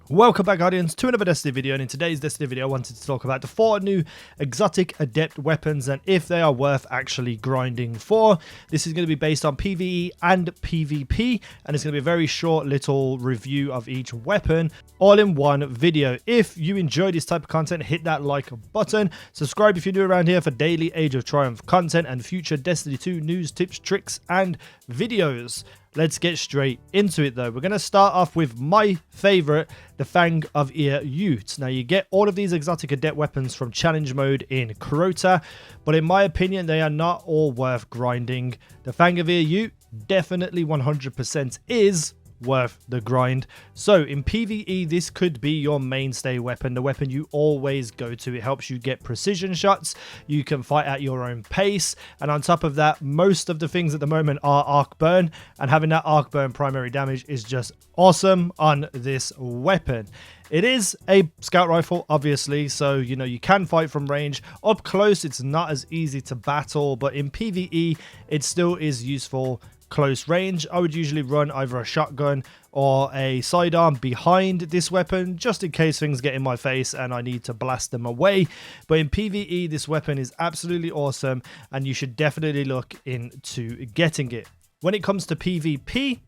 Welcome back, Guardians, to another Destiny video, and in today's Destiny video I wanted to talk about the 4 new exotic adept weapons and if they are worth actually grinding for. This is going to be based on PvE and PvP, and it's going to be a very short little review of each weapon all in one video. If you enjoy this type of content, hit that like button, subscribe if you're new around here for daily Age of Triumph content and future Destiny 2 news, tips, tricks and videos. Let's get straight into it though. We're going to start off with my favorite, the Fang Gavere. Now you get all of these exotic adept weapons from challenge mode in Crota, but in my opinion they are not all worth grinding. The Fang Gavere definitely 100% is worth the grind. So in PvE, this could be your mainstay weapon, the weapon you always go to. It helps you get precision shots, you can fight at your own pace, and on top of that, most of the things at the moment are arc burn, and having that arc burn primary damage is just awesome on this weapon. It is a scout rifle, obviously, so you can fight from range. Up close it's not as easy to battle, but in PvE it still is useful close range. I would usually run either a shotgun or a sidearm behind this weapon just in case things get in my face and I need to blast them away. But in PvE this weapon is absolutely awesome and you should definitely look into getting it. When it comes to PvP,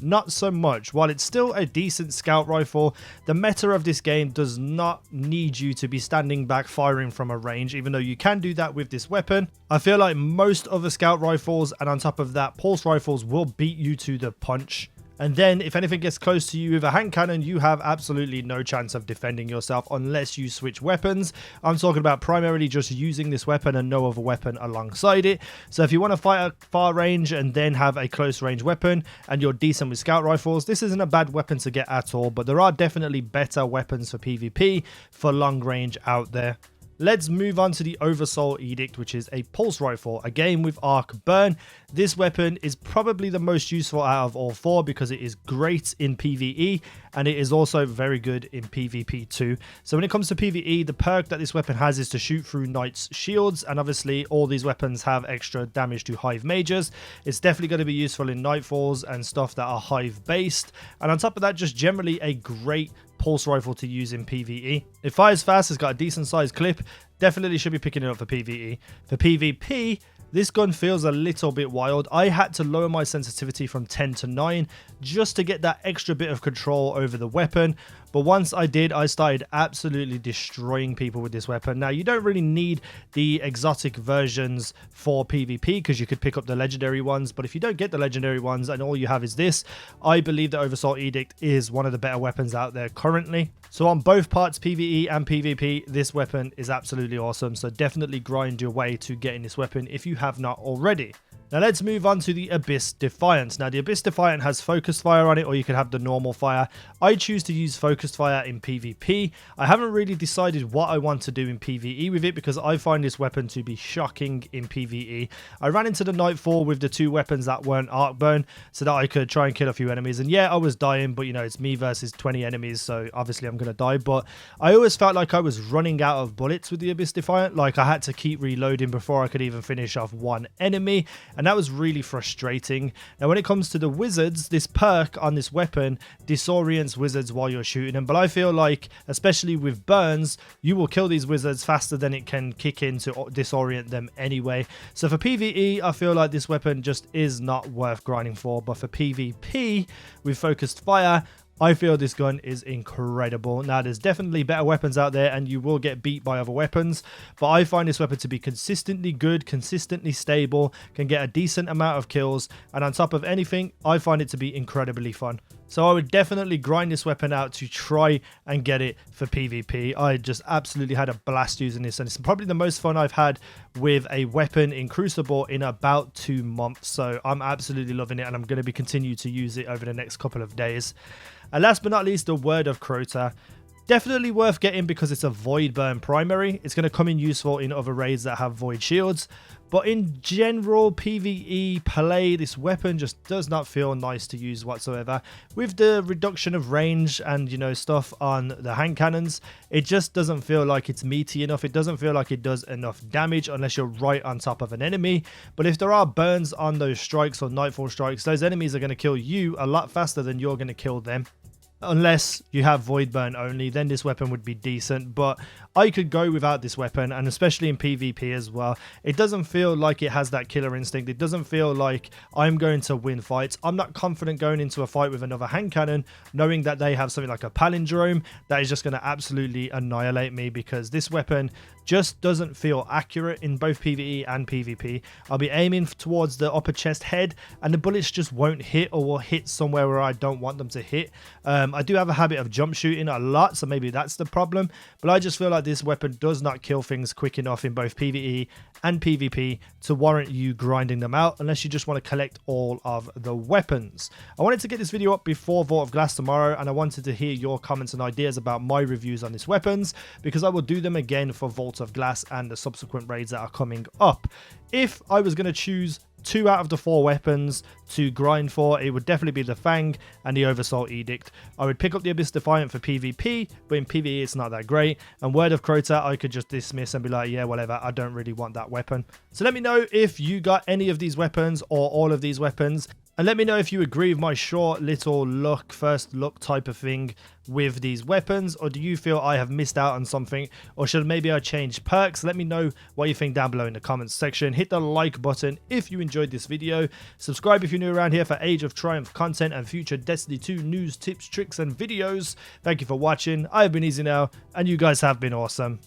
not so much. While it's still a decent scout rifle, the meta of this game does not need you to be standing back firing from a range, even though you can do that with this weapon. I feel like most other scout rifles and on top of that pulse rifles will beat you to the punch. And then if anything gets close to you with a hand cannon, you have absolutely no chance of defending yourself unless you switch weapons. I'm talking about primarily just using this weapon and no other weapon alongside it. So if you want to fight at far range and then have a close range weapon and you're decent with scout rifles, this isn't a bad weapon to get at all, but there are definitely better weapons for PvP for long range out there. Let's move on to the Oversoul Edict, which is a pulse rifle, again with arc burn. This weapon is probably the most useful out of all 4 because it is great in PvE and it is also very good in PvP too. So when it comes to PvE, the perk that this weapon has is to shoot through knights' shields, and obviously all these weapons have extra damage to hive mages. It's definitely going to be useful in nightfalls and stuff that are hive based, and on top of that, just generally a great pulse rifle to use in PvE. It fires fast, it's got a decent sized clip, definitely should be picking it up for PvE. For PvP, this gun feels a little bit wild. I had to lower my sensitivity from 10 to 9 just to get that extra bit of control over the weapon. But once I did, I started absolutely destroying people with this weapon. Now, you don't really need the exotic versions for PvP because you could pick up the legendary ones. But if you don't get the legendary ones and all you have is this, I believe the Oversoul Edict is one of the better weapons out there currently. So on both parts, PvE and PvP, this weapon is absolutely awesome. So definitely grind your way to getting this weapon if you have not already. Now let's move on to the Abyss Defiant. Now the Abyss Defiant has focused fire on it, or you could have the normal fire. I choose to use focused fire in PvP. I haven't really decided what I want to do in PvE with it because I find this weapon to be shocking in PvE. I ran into the Nightfall with the 2 weapons that weren't arc burn so that I could try and kill a few enemies. And yeah, I was dying, but it's me versus 20 enemies, so obviously I'm going to die. But I always felt like I was running out of bullets with the Abyss Defiant. Like I had to keep reloading before I could even finish off one enemy. And that was really frustrating. Now when it comes to the wizards, this perk on this weapon disorients wizards while you're shooting them, but I feel like especially with burns, you will kill these wizards faster than it can kick in to disorient them anyway. So for PvE, I feel like this weapon just is not worth grinding for, but for PvP with focused fire, I feel this gun is incredible. Now, there's definitely better weapons out there and you will get beat by other weapons, but I find this weapon to be consistently good, consistently stable, can get a decent amount of kills, and on top of anything, I find it to be incredibly fun. So I would definitely grind this weapon out to try and get it for PvP. I just absolutely had a blast using this, and it's probably the most fun I've had with a weapon in Crucible in about 2 months. So I'm absolutely loving it, and I'm going to be continue to use it over the next couple of days. And last but not least, the Word of Crota. Definitely worth getting because it's a void burn primary. It's going to come in useful in other raids that have void shields. But in general, PvE play, this weapon just does not feel nice to use whatsoever. With the reduction of range and, stuff on the hand cannons, it just doesn't feel like it's meaty enough. It doesn't feel like it does enough damage unless you're right on top of an enemy. But if there are burns on those strikes or nightfall strikes, those enemies are going to kill you a lot faster than you're going to kill them. unless you have Void Burn only, then this weapon would be decent, but I could go without this weapon, and especially in PvP as well. It doesn't feel like it has that killer instinct. It doesn't feel like I'm going to win fights. I'm not confident going into a fight with another hand cannon, knowing that they have something like a palindrome that is just going to absolutely annihilate me, because this weapon just doesn't feel accurate in both PvE and PvP. I'll be aiming towards the upper chest head, and the bullets just won't hit, or will hit somewhere where I don't want them to hit. I do have a habit of jump shooting a lot, so maybe that's the problem, but I just feel like this weapon does not kill things quick enough in both PvE and PvP to warrant you grinding them out, unless you just want to collect all of the weapons. I wanted to get this video up before Vault of Glass tomorrow, and I wanted to hear your comments and ideas about my reviews on these weapons, because I will do them again for Vault of Glass and the subsequent raids that are coming up. If I was going to choose 2 out of the 4 weapons to grind for, it would definitely be the Fang and the Oversoul Edict. I would pick up the Abyss Defiant for PvP, but in PvE it's not that great. And Word of Crota I could just dismiss and be like, yeah, whatever, I don't really want that weapon. So let me know if you got any of these weapons or all of these weapons. And let me know if you agree with my short little first look type of thing with these weapons, or do you feel I have missed out on something, or should maybe I change perks? Let me know what you think down below in the comments section. Hit the like button if you enjoyed this video. Subscribe if you're new around here for Age of Triumph content and future Destiny 2 news, tips, tricks, and videos. Thank you for watching. I have been easynow, and you guys have been awesome.